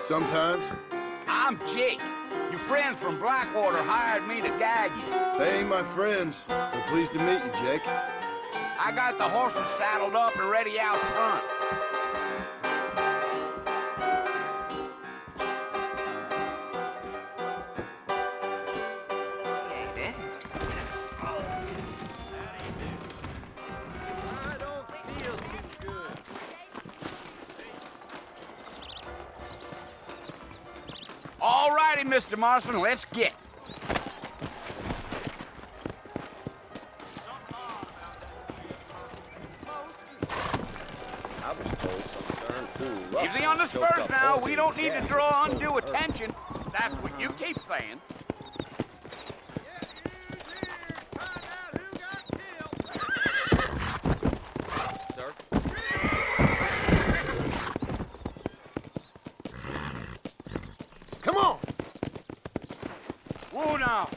Sometimes. I'm Jake. Your friends from Blackwater hired me to guide you. They ain't my friends. We're pleased to meet you, Jake. I got the horses saddled up and ready out front. All righty, Mr. Marston, let's get. I was told some darn fool. Easy on the spurs now. We don't need to draw undue attention. That's what you keep saying. Sir? Come on! Whoa now.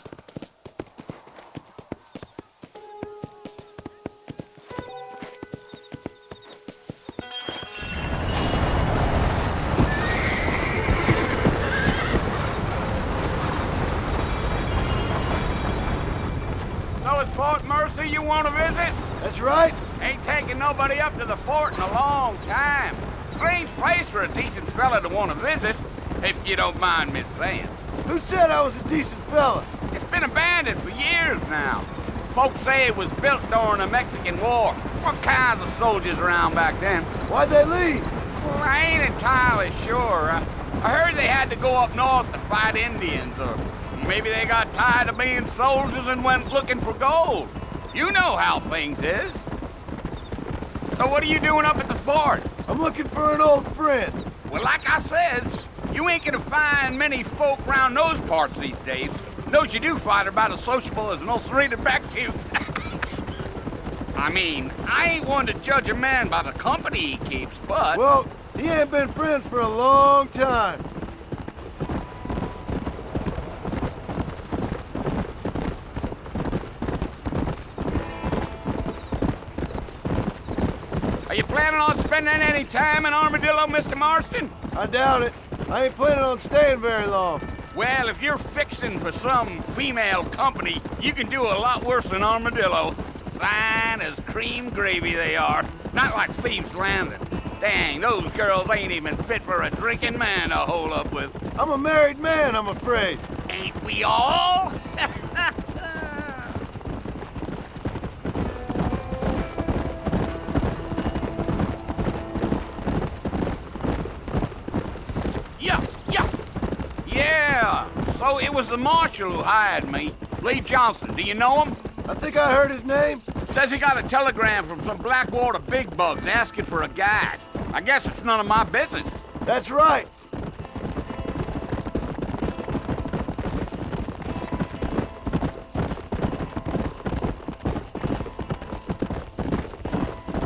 So it's Fort Mercy you want to visit? That's right. Ain't taking nobody up to the fort in a long time. Strange place for a decent fella to want to visit, if you don't mind me saying. Who said I was a decent fella? It's been abandoned for years now. Folks say it was built during the Mexican War. What kinds of soldiers around back then? Why'd they leave? Well, I ain't entirely sure. I heard they had to go up north to fight Indians, or maybe they got tired of being soldiers and went looking for gold. You know how things is. So what are you doing up at the fort? I'm looking for an old friend. Well, like I says, you ain't gonna find many folk round those parts these days. Those you do find are about as sociable as an ulcerated back tooth. I mean, I ain't one to judge a man by the company he keeps, but... Well, he ain't been friends for a long time. Are you planning on spending any time in Armadillo, Mr. Marston? I doubt it. I ain't planning on staying very long. Well, if you're fixing for some female company, you can do a lot worse than Armadillo. Fine as cream gravy they are. Not like Thieves Landing. Dang, those girls ain't even fit for a drinking man to hole up with. I'm a married man, I'm afraid. Ain't we all? Yeah. So it was the marshal who hired me. Lee Johnson. Do you know him? I think I heard his name. Says he got a telegram from some Blackwater big bugs asking for a guide. I guess it's none of my business. That's right.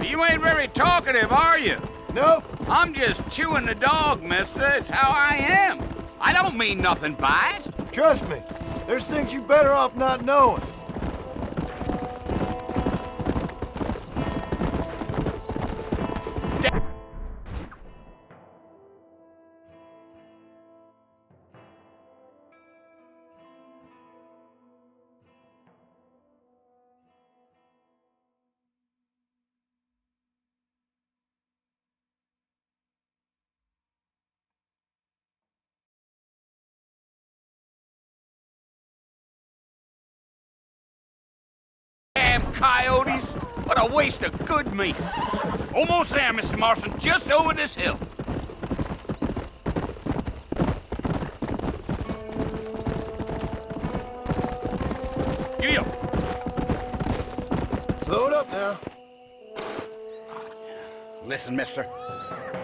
You ain't very talkative, are you? Nope. I'm just chewing the dog, mister. It's how I am. I don't mean nothing by it. Trust me. There's things you better off not knowing. Damn coyotes. What a waste of good meat. Almost there, Mr. Marston. Just over this hill. Giddy up. Slow it up now. Listen, mister.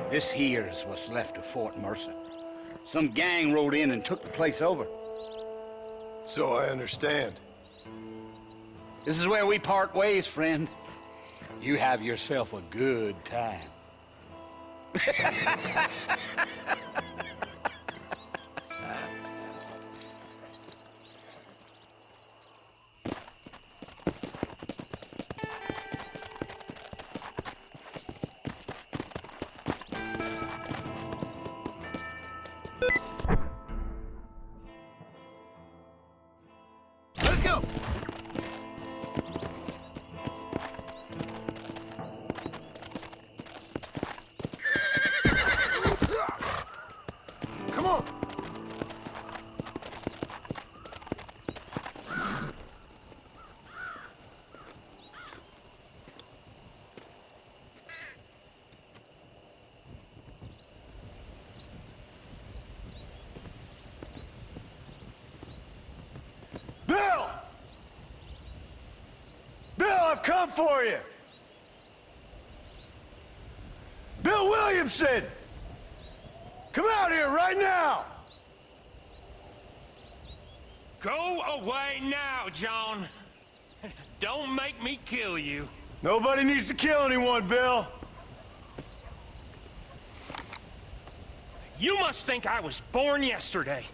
This here's what's left of Fort Mercer. Some gang rode in and took the place over. So I understand. This is where we part ways, friend. You have yourself a good time. go! Come on! Bill! Bill, I've come for you! Bill Williamson! Come out here right now! Go away now, John. Don't make me kill you. Nobody needs to kill anyone, Bill. You must think I was born yesterday.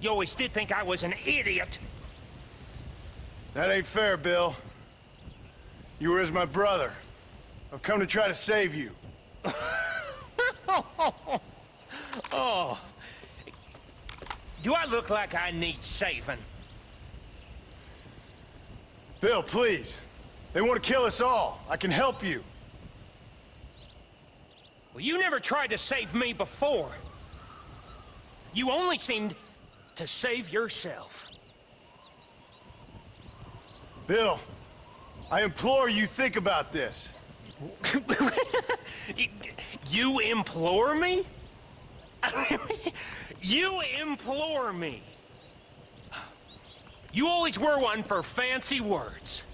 You always did think I was an idiot. That ain't fair, Bill. You were as my brother. I've come to try to save you. Oh. Do I look like I need saving? Bill, please. They want to kill us all. I can help you. Well, you never tried to save me before. You only seemed to save yourself. Bill, I implore you think about this. You implore me? You implore me. You always were one for fancy words.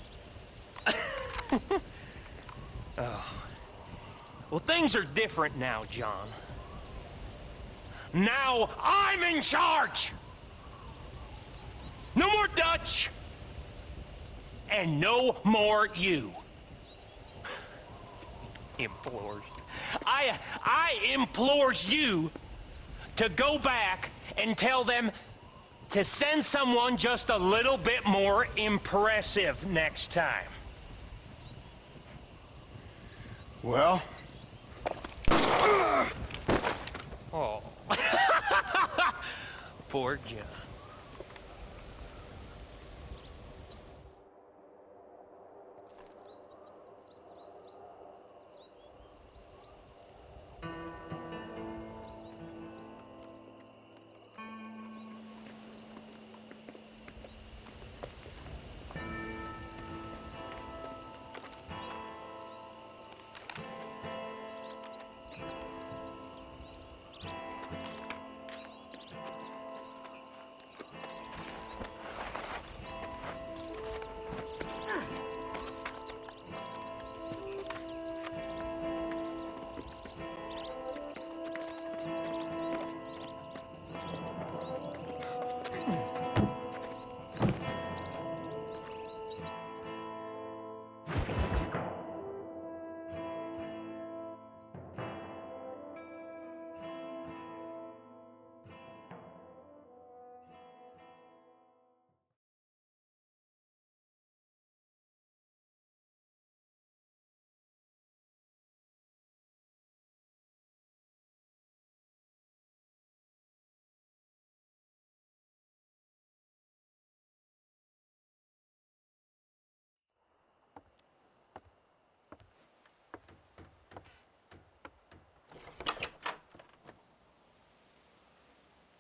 Oh. Well, things are different now, John. Now I'm in charge! No more Dutch! And no more you. Implores. I implores you to go back and tell them to send someone just a little bit more impressive next time. Well? Oh. Poor John.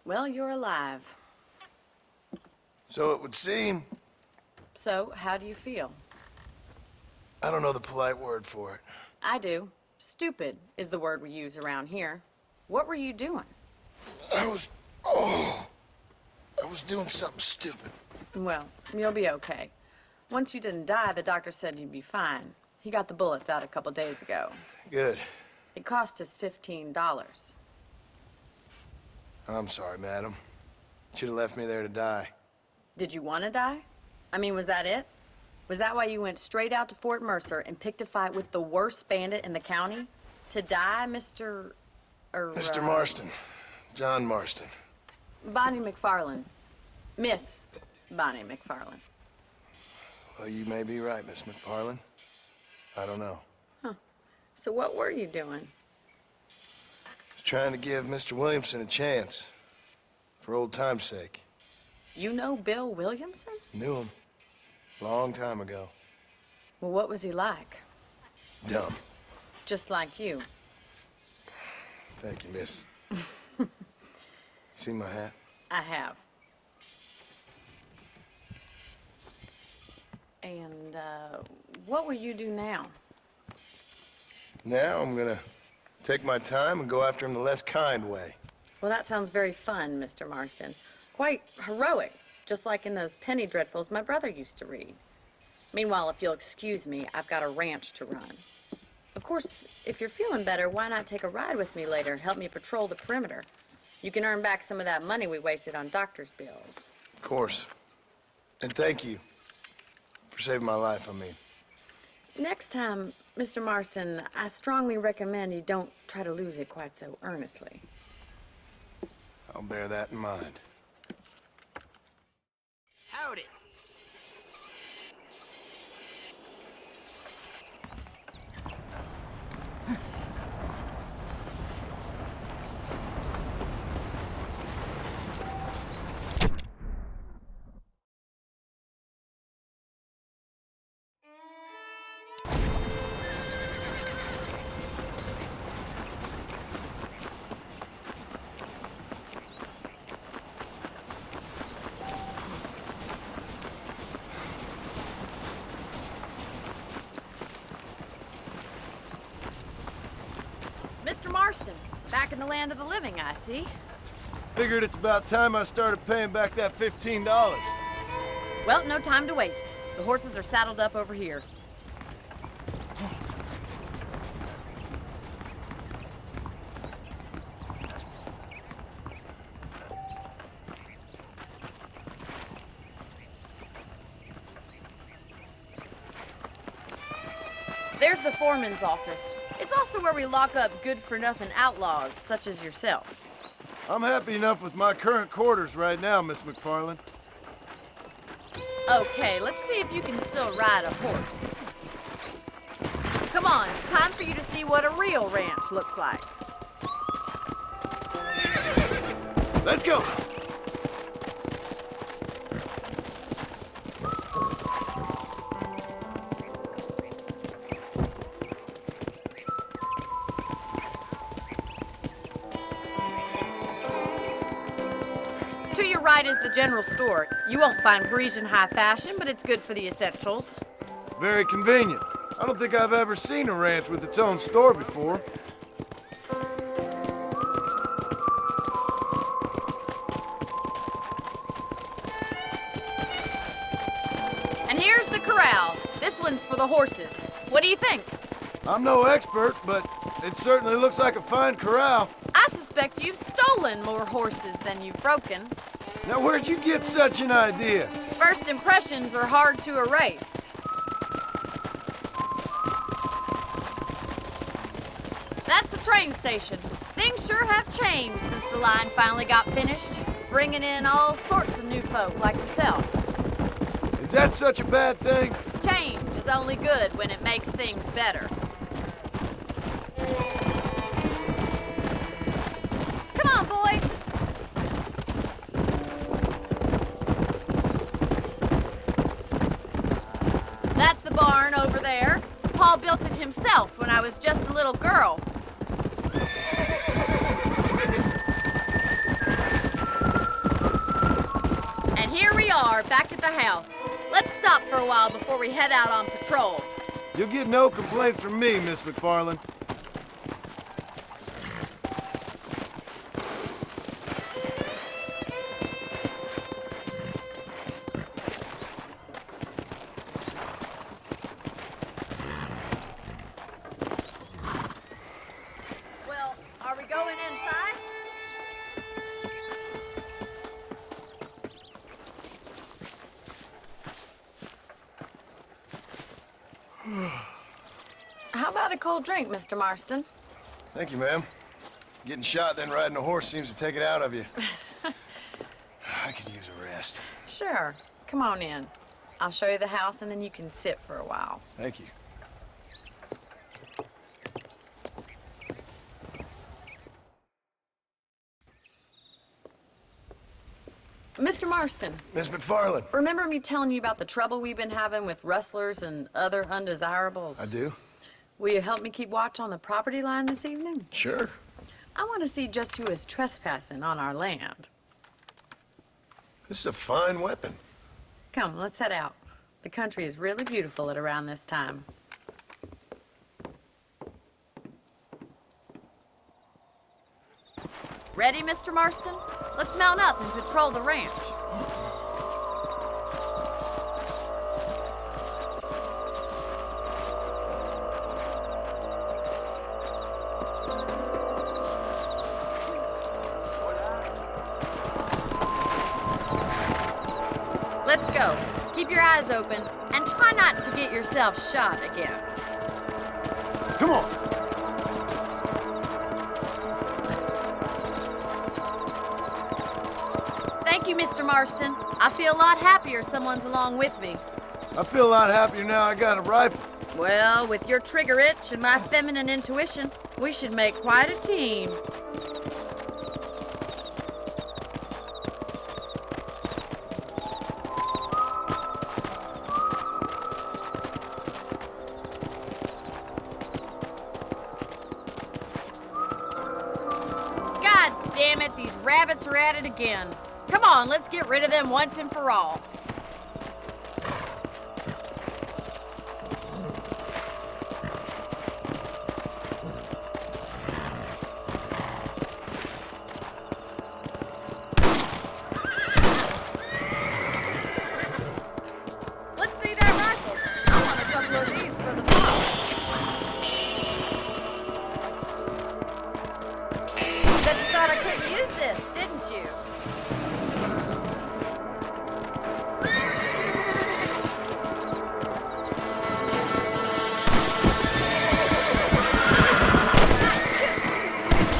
Well, you're alive. So it would seem. So, how do you feel? I don't know the polite word for it. I do. Stupid is the word we use around here. What were you doing? I was doing something stupid. Well, you'll be okay. Once you didn't die, the doctor said you'd be fine. He got the bullets out a couple days ago. Good. It cost us $15. I'm sorry, madam. Should have left me there to die. Did you want to die? I mean, was that it? Was that why you went straight out to Fort Mercer and picked a fight with the worst bandit in the county? To die, Mr. Mr. Marston. John Marston. Bonnie McFarland. Miss Bonnie McFarland. Well, you may be right, Miss McFarland. I don't know. So what were you doing? Just trying to give Mr. Williamson a chance. For old time's sake. You know Bill Williamson? Knew him. Long time ago. Well, what was he like? Dumb. Just like you. Thank you, miss. See my hat? I have. And, what will you do now? Now I'm gonna take my time and go after him the less kind way. Well, that sounds very fun, Mr. Marston. Quite heroic, just like in those penny dreadfuls my brother used to read. Meanwhile, if you'll excuse me, I've got a ranch to run. Of course, if you're feeling better, why not take a ride with me later? Help me patrol the perimeter. You can earn back some of that money we wasted on doctor's bills. Of course. And thank you for saving my life, I mean. Next time, Mr. Marston, I strongly recommend you don't try to lose it quite so earnestly. I'll bear that in mind. Howdy. Mr. Marston, back in the land of the living, I see. Figured it's about time I started paying back that $15. Well, no time to waste. The horses are saddled up over here. There's the foreman's office. It's also where we lock up good-for-nothing outlaws, such as yourself. I'm happy enough with my current quarters right now, Miss McFarland. Okay, let's see if you can still ride a horse. Come on, time for you to see what a real ranch looks like. Let's go! To your right is the general store. You won't find Parisian high fashion, but it's good for the essentials. Very convenient. I don't think I've ever seen a ranch with its own store before. And here's the corral. This one's for the horses. What do you think? I'm no expert, but it certainly looks like a fine corral. I suspect you've stolen more horses than you've broken. Now, where'd you get such an idea? First impressions are hard to erase. That's the train station. Things sure have changed since the line finally got finished, bringing in all sorts of new folk like yourself. Is that such a bad thing? Change is only good when it makes things better. Come on, boy. That's the barn over there. Paul built it himself when I was just a little girl. And here we are, back at the house. Let's stop for a while before we head out on patrol. You'll get no complaints from me, Miss McFarland. Well, are we going inside? How about a cold drink, Mr. Marston? Thank you, ma'am. Getting shot, then riding a horse seems to take it out of you. I could use a rest. Sure. Come on in. I'll show you the house and then you can sit for a while. Thank you. Mr. Mr. Marston, Miss McFarland. remember me telling you about the trouble we've been having with rustlers and other undesirables? I do? Will you help me keep watch on the property line this evening? Sure. I want to see just who is trespassing on our land. This is a fine weapon. Come, let's head out. The country is really beautiful at around this time. Ready, Mr. Marston? Let's mount up and patrol the ranch. Let's go. Keep your eyes open and try not to get yourself shot again. Come on. Thank you, Mr. Marston. I feel a lot happier someone's along with me. I feel a lot happier now I got a rifle. Well, with your trigger itch and my feminine intuition, we should make quite a team. God damn it, these rabbits are at it again. Come on, let's get rid of them once and for all. Let's see that rifle. I want a couple of these for the box. Bet you thought I couldn't use this, didn't you?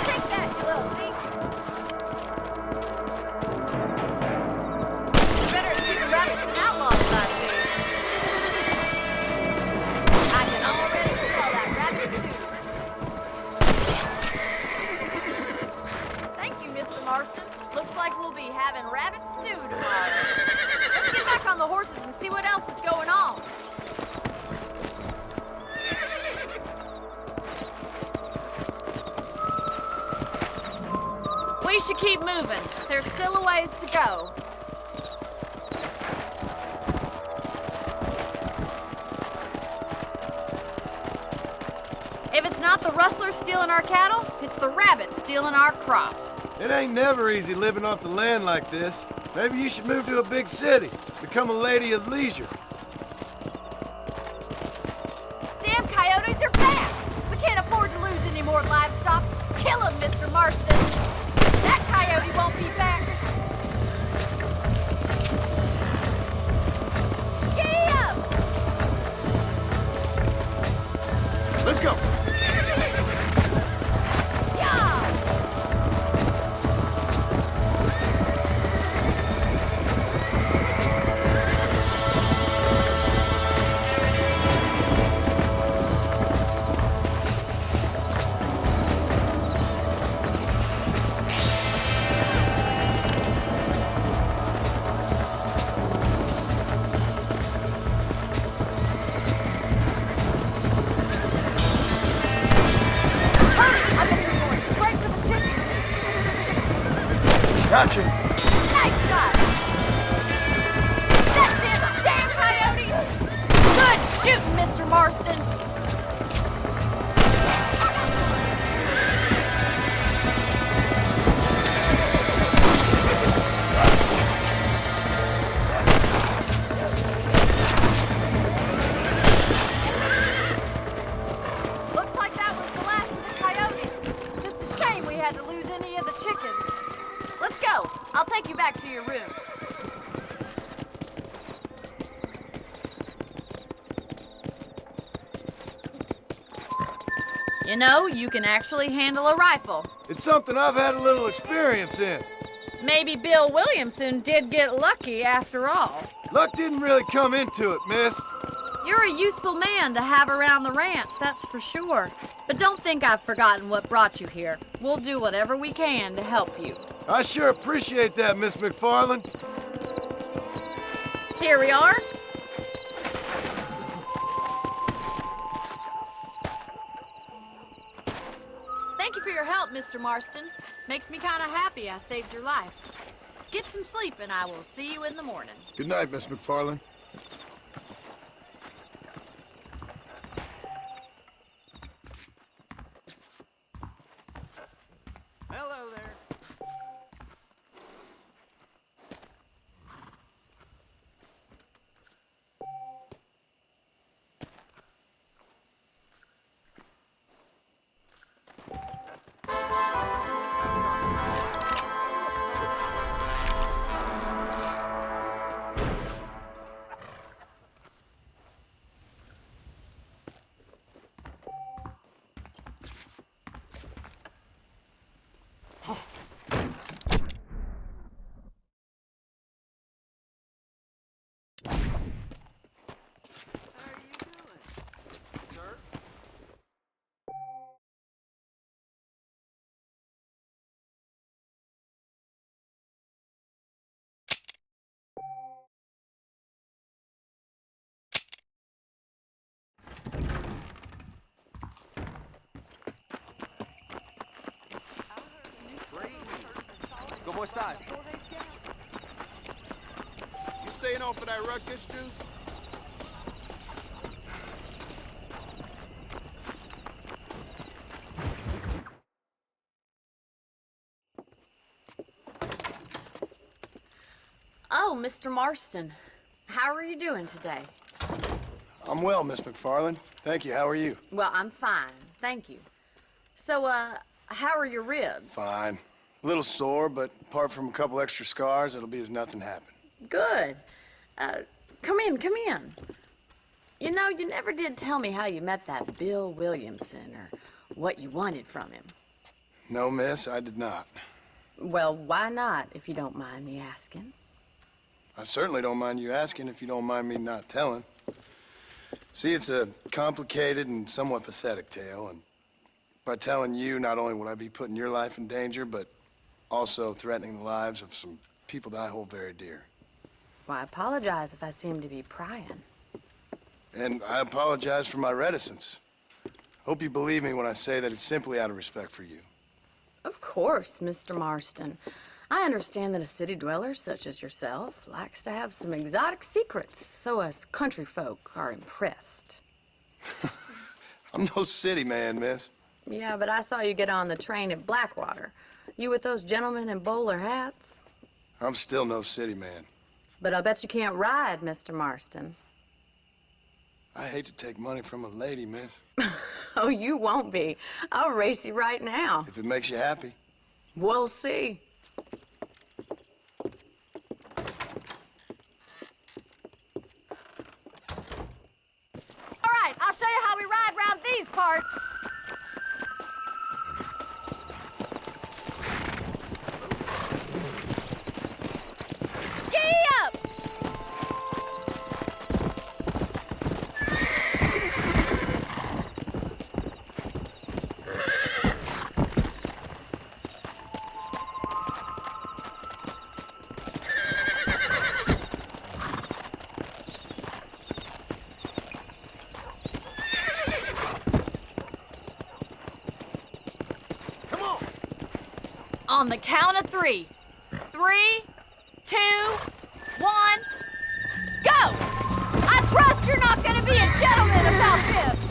Take that, you little thief. You better keep the rabbits and outlaws like this. I can already smell that rabbit stew. Thank you, Mr. Marston. Looks like we'll be having rabbit stew tomorrow. Let's get back on the horses and see what else is going on. We should keep moving. There's still a ways to go. If it's not the rustlers stealing our cattle, it's the rabbits stealing our crops. It ain't never easy living off the land like this. Maybe you should move to a big city. Become a lady of leisure. Damn coyotes are back! We can't afford to lose any more livestock. Kill them, Mr. Marston. That coyote won't be back. Giddy up! Let's go. Yeah! Gotcha. Nice shot! That's it, damn coyotes! Good shooting, Mr. Marston! Looks like that was the last of the coyotes. Just a shame we had to lose any of the chickens. Let's go. I'll take you back to your room. You know, you can actually handle a rifle. It's something I've had a little experience in. Maybe Bill Williamson did get lucky after all. Luck didn't really come into it, miss. You're a useful man to have around the ranch, that's for sure. But don't think I've forgotten what brought you here. We'll do whatever we can to help you. I sure appreciate that, Miss McFarland. Here we are. Thank you for your help, Mr. Marston. Makes me kind of happy I saved your life. Get some sleep and I will see you in the morning. Good night, Miss McFarland. Hello there. ¿Cómo estás? You staying off of that ruckus, Deuce? Oh, Mr. Marston. How are you doing today? I'm well, Miss McFarland. Thank you. How are you? Well, I'm fine. Thank you. So, how are your ribs? Fine. A little sore, but apart from a couple extra scars, it'll be as nothing happened. Good. Come in, come in. You know, you never did tell me how you met that Bill Williamson or what you wanted from him. No, miss, I did not. Well, why not, if you don't mind me asking? I certainly don't mind you asking if you don't mind me not telling. See, it's a complicated and somewhat pathetic tale, and by telling you, not only would I be putting your life in danger, but also threatening the lives of some people that I hold very dear. Well, I apologize if I seem to be prying. And I apologize for my reticence. Hope you believe me when I say that it's simply out of respect for you. Of course, Mr. Marston. I understand that a city dweller such as yourself likes to have some exotic secrets, so us country folk are impressed. I'm no city man, miss. Yeah, but I saw you get on the train at Blackwater. You with those gentlemen in bowler hats? I'm still no city man. But I'll bet you can't ride, Mr. Marston. I hate to take money from a lady, miss. Oh, you won't be. I'll race you right now. If it makes you happy. We'll see. All right, I'll show you how we ride around these parts. Giddy up! On the count of 3. 3, 2, 1, go! I trust you're not gonna be a gentleman about this.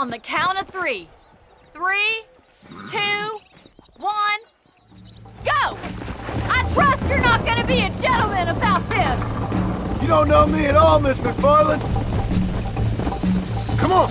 On the count of 3. 3, 2, 1, go! I trust you're not gonna be a gentleman about this! You don't know me at all, Miss McFarland. Come on.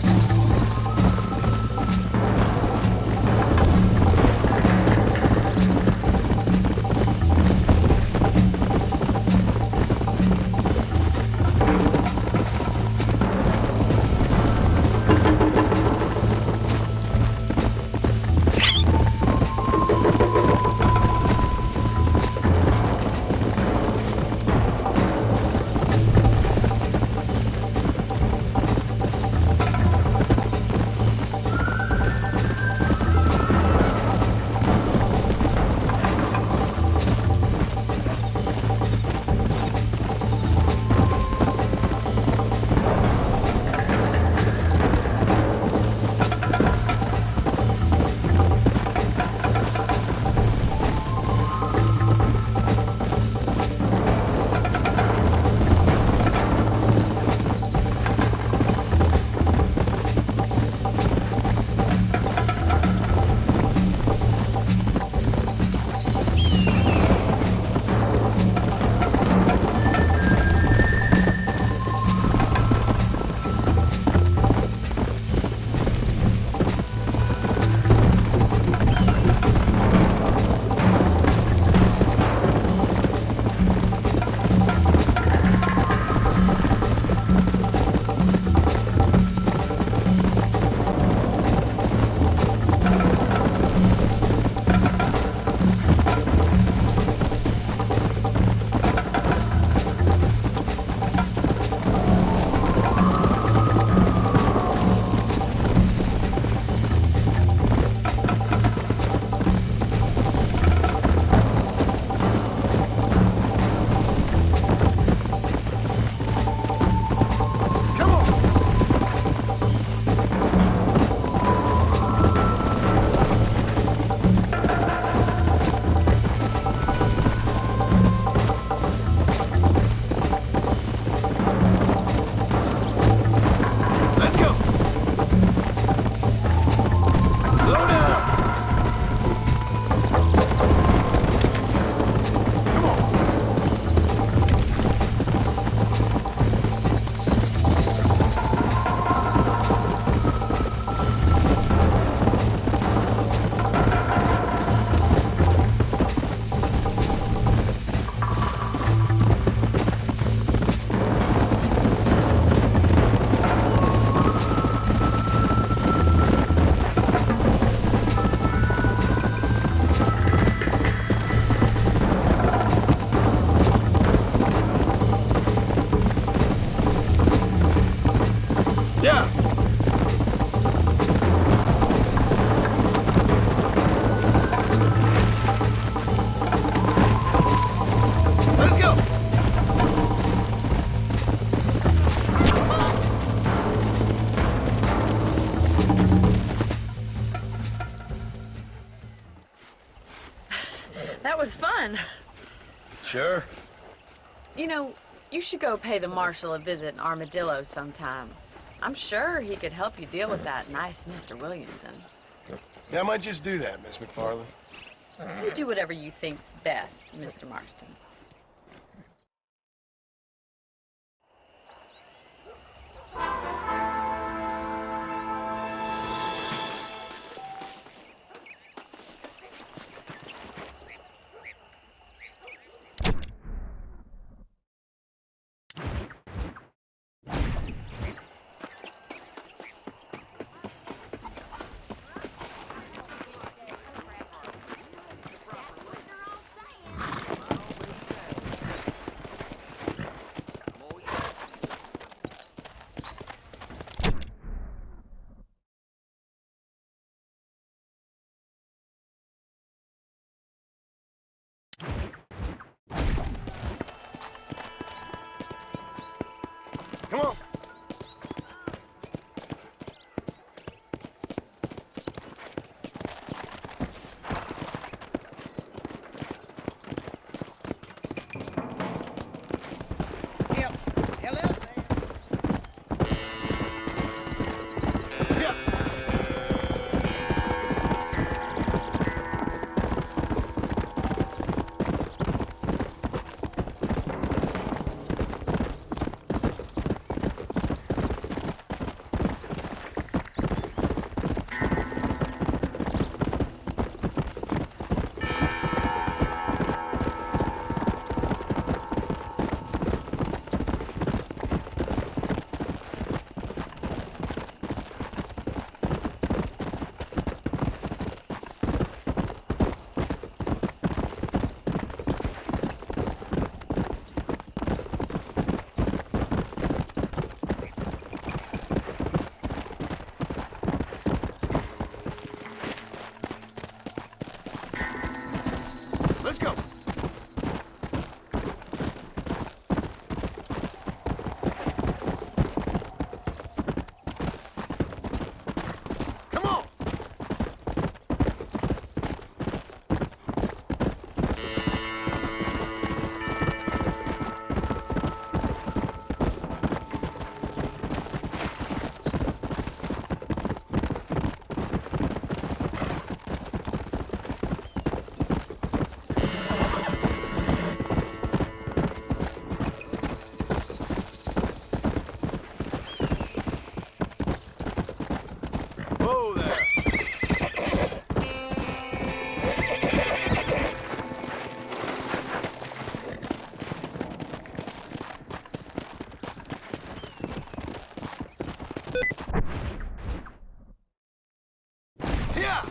That was fun. Sure. You know, you should go pay the marshal a visit in Armadillo sometime. I'm sure he could help you deal with that nice Mr. Williamson. Yeah, I might just do that, Miss McFarland. You do whatever you think's best, Mr. Marston. Come on. Hello there. Yeah. Whoa there. Yeah.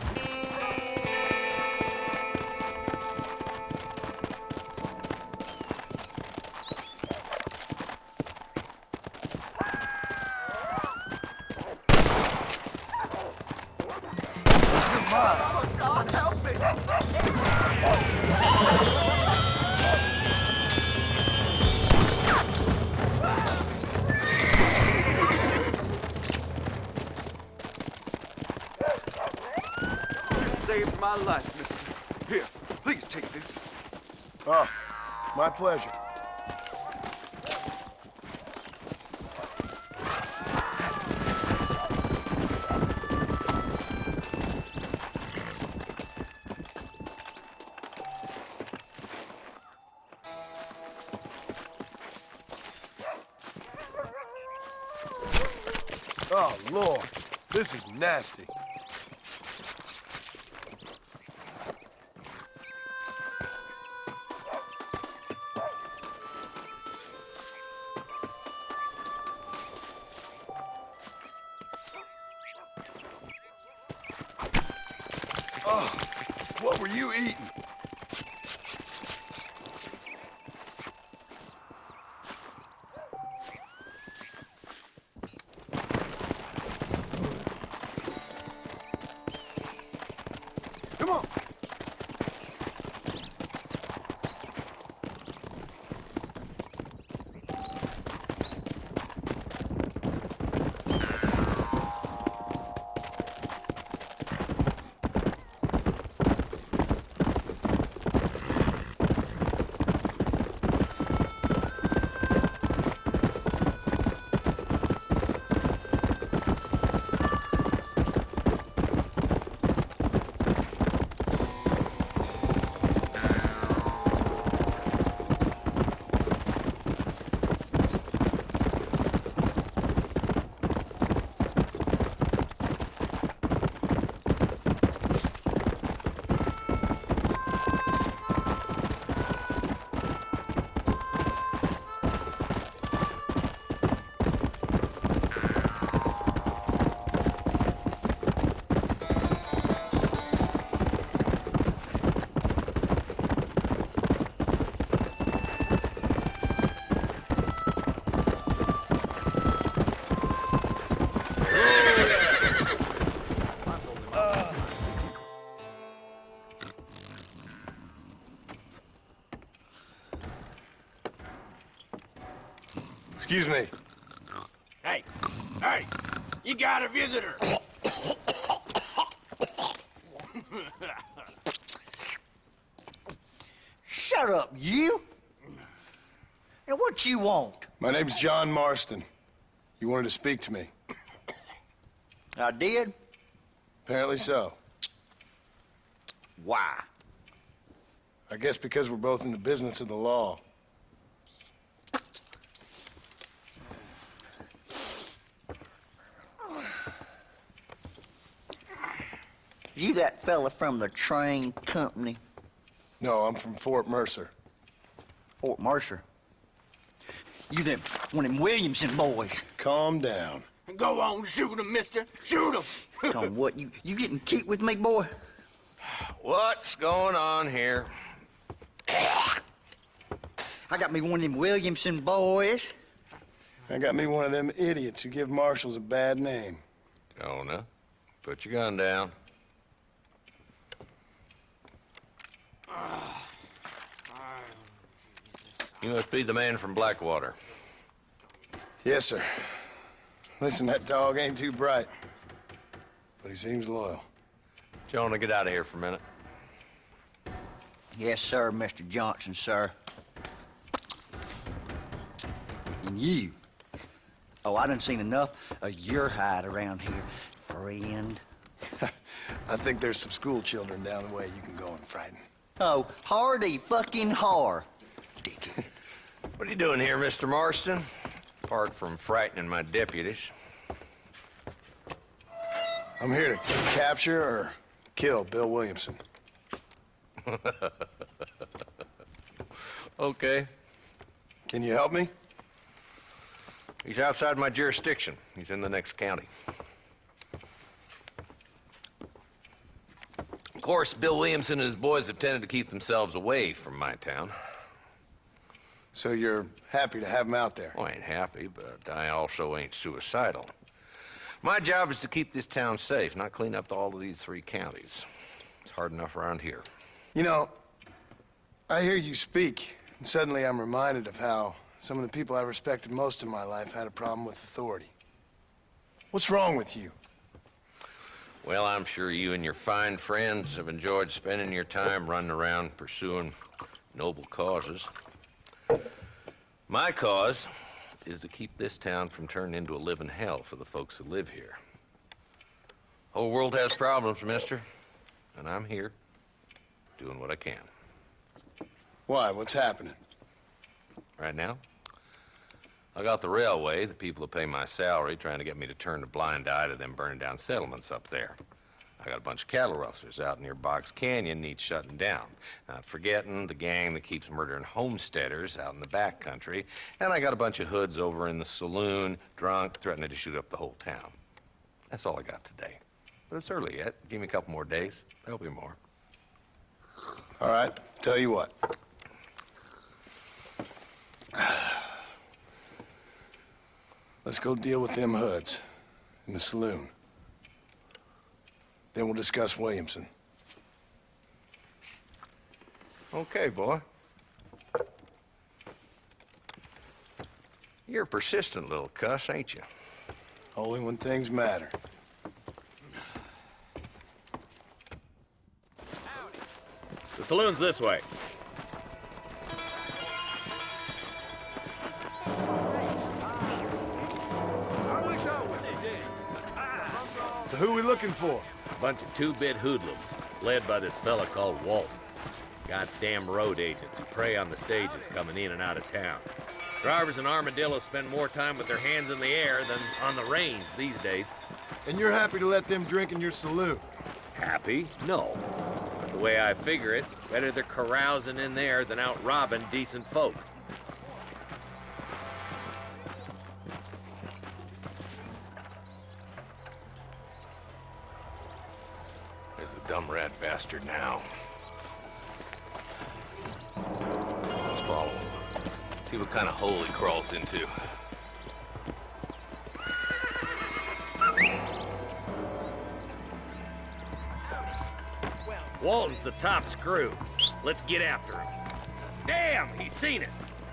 Saved my life, mister. Here, please take this. Oh, my pleasure. Oh, Lord. This is nasty. Oh, what were you eating? Come on. Excuse me. Hey, hey, you got a visitor. Shut up, you! And what you want? My name's John Marston. You wanted to speak to me. I did? Apparently so. Why? I guess because we're both in the business of the law. You that fella from the train company, No, I'm from Fort Mercer. Fort Mercer? You them, one of them Williamson boys. Calm down. Go on, shoot him, mister. Shoot him. Come on, what, you getting kicked with me, boy? What's going on here? I got me one of them Williamson boys. I got me one of them idiots who give marshals a bad name. Jonah, put your gun down. You must be the man from Blackwater. Yes, sir. Listen, that dog ain't too bright, but he seems loyal. Jonah, get out of here for a minute. Yes, sir, Mr. Johnson, sir. And you. Oh, I done seen enough of your hide around here, friend. I think there's some school children down the way you can go and frighten. Oh, hardy fucking har. Dickhead. What are you doing here, Mr. Marston? Apart from frightening my deputies. I'm here to capture or kill Bill Williamson. Okay. Can you help me? He's outside my jurisdiction. He's in the next county. Of course, Bill Williamson and his boys have tended to keep themselves away from my town. So you're happy to have him out there? Well, I ain't happy, but I also ain't suicidal. My job is to keep this town safe, not clean up all of these 3 counties. It's hard enough around here. You know, I hear you speak, and suddenly I'm reminded of how some of the people I respected most in my life had a problem with authority. What's wrong with you? Well, I'm sure you and your fine friends have enjoyed spending your time running around pursuing noble causes. My cause is to keep this town from turning into a living hell for the folks who live here. Whole world has problems, mister, and I'm here doing what I can. Why? What's happening? Right now, I got the railway, the people who pay my salary, trying to get me to turn a blind eye to them burning down settlements up there. I got a bunch of cattle rustlers out near Box Canyon needs shutting down. Not forgetting the gang that keeps murdering homesteaders out in the back country. And I got a bunch of hoods over in the saloon, drunk, threatening to shoot up the whole town. That's all I got today. But it's early yet. Give me a couple more days. There'll be more. All right, tell you what. Let's go deal with them hoods in the saloon. Then we'll discuss Williamson. Okay, boy. You're a persistent little cuss, ain't you? Only when things matter. The saloon's this way. So who we looking for? A bunch of 2-bit hoodlums, led by this fella called Walton. Goddamn road agents who prey on the stages coming in and out of town. Drivers in Armadillo spend more time with their hands in the air than on the reins these days. And you're happy to let them drink in your saloon? Happy? No. The way I figure it, better they're carousing in there than out robbing decent folk. There's the dumb rat bastard now. Let's follow him. See what kind of hole he crawls into. Walton's the top screw. Let's get after him. Damn, he's seen it.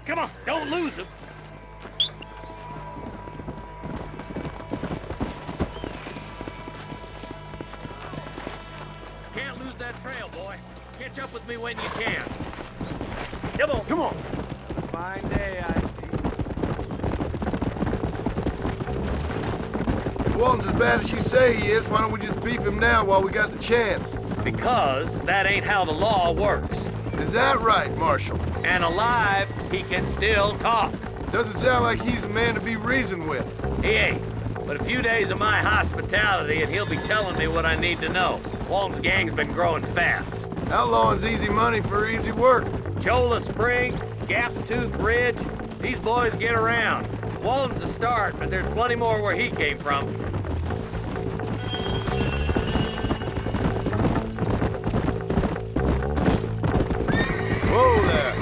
Come on, don't lose him. Can't lose that trail, boy. Catch up with me when you can. Come on. Come on. Fine day, I see. If Walton's as bad as you say he is, why don't we just beef him now while we got the chance? Because that ain't how the law works. Is that right, Marshal? And alive, he can still talk. Doesn't sound like he's a man to be reasoned with. He ain't. But a few days of my hospitality and he'll be telling me what I need to know. Walton's gang's been growing fast. Outlawing's easy money for easy work. Cholla Springs, Gap Tooth Ridge, these boys get around. Walton's the start, but there's plenty more where he came from. Whoa there.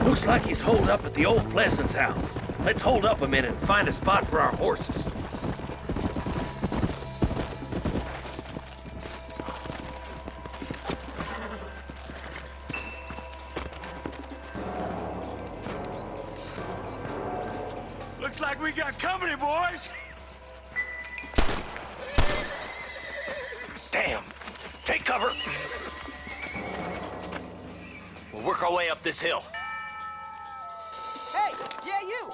Looks like he's holed up at the old Pleasance house. Let's hold up a minute and find a spot for our horses. Looks like we got company, boys. Damn! Take cover! We'll work our way up this hill. Hey, yeah, you!